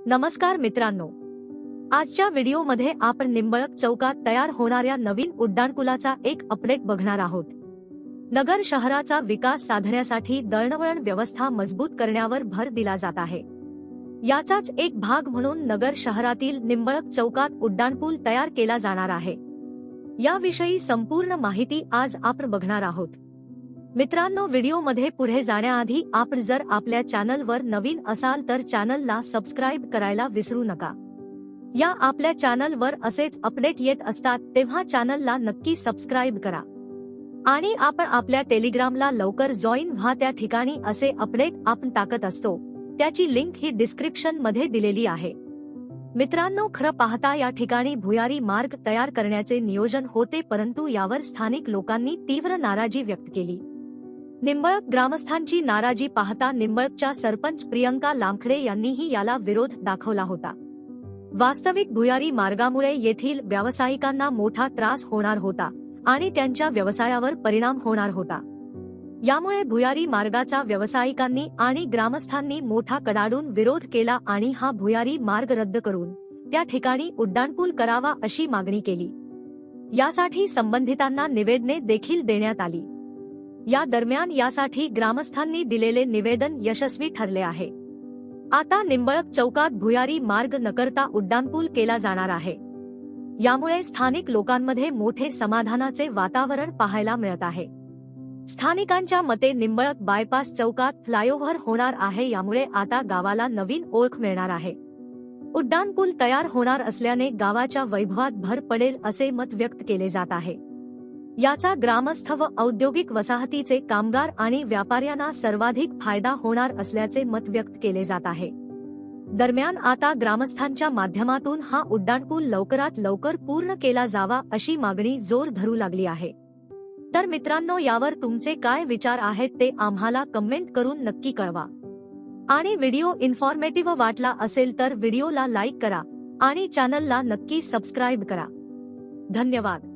नमस्कार मित्रांनो, आजच्या व्हिडिओमध्ये आपण निंबळक चौकात तयार होणाऱ्या नवीन उड्डाणपुलाचा एक अपडेट बघणार आहोत। नगर शहराचा विकास साधण्यासाठी दळणवळण व्यवस्था मजबूत करण्यावर भर दिला जात आहे। याचाच एक भाग म्हणून नगर शहरातील निंबळक चौकात उड्डाणपूल तयार केला जाणार आहे। याविषयी संपूर्ण माहिती आज आपण बघणार आहोत। मित्रांनो, व्हिडिओमध्ये पुढे जाण्याआधी आपण जर आपल्या चॅनलवर नवीन असाल तर चॅनलला सबस्क्राइब करायला विसरू नका। या आपल्या चॅनलवर असेच अपडेट येत असतात, तेव्हा चॅनलला नक्की सबस्क्राइब करा आणि आपण आपल्या टेलिग्रामला लवकर जॉईन व्हा। त्या ठिकाणी असे अपडेट आपण टाकत असतो, त्याची लिंक ही डिस्क्रिप्शन मध्ये दिलेली आहे। मित्रांनो, खरं पाहता या ठिकाणी भुयारी मार्ग तयार करण्याचे नियोजन होते, परंतु यावर स्थानिक लोकांनी तीव्र नाराजी व्यक्त केली। निंबळक ग्रामस्थांची नाराजी पाहता निंबळकच्या सरपंच प्रियंका लामखडे यांनीही याला विरोध दाखवला होता। वास्तविक भुयारी मार्गामुळे येथील व्यावसायिकांना मोठा त्रास होणार होता आणि त्यांच्या व्यवसायावर परिणाम होणार होता। यामुळे भुयारी मार्गाचा व्यावसायिकांनी आणि ग्रामस्थांनी मोठा कडाडून विरोध केला आणि हा भुयारी मार्ग रद्द करून त्या ठिकाणी उड्डाणपूल करावा अशी मागणी केली। यासाठी संबंधितांना निवेदने देखील देण्यात आली। या दरम्यान यासाठी ग्रामस्थांनी दिलेले निवेदन यशस्वी ठरले आहे। आता निंबळक चौकात भुयारी मार्ग न करता उड्डाणपूल केला जाणार आहे। यामुळे स्थानिक लोकांमध्ये मोठे समाधानाचे वातावरण पाहायला मिळत आहे। स्थानिकांच्या मते निंबळक बायपास चौकात फ्लायओव्हर होणार आहे, यामुळे आता गावाला नवीन ओळख मिळणार आहे। उड्डाणपूल तयार होणार असल्याने गावाच्या वैभवात भर पडेल असे मत व्यक्त केले जात आहे। याचा ग्रामस्थ व औद्योगिक वसाहतीचे कामगार आणि व्यापाऱ्यांना सर्वाधिक फायदा होणार असल्याचे मत व्यक्त केले जात आहे। दरम्यान आता ग्रामस्थांच्या माध्यमातून हा उड्डाणपूल लवकरात लवकर पूर्ण केला जावा अशी मागणी जोर धरू लागली आहे। तर मित्रांनो, यावर तुमचे काय विचार आहेत ते आम्हाला कमेंट करून नक्की कळवा आणि व्हिडिओ इन्फॉर्मेटिव्ह वाटला असेल तर व्हिडिओला लाईक करा आणि चॅनलला नक्की सबस्क्राइब करा। धन्यवाद।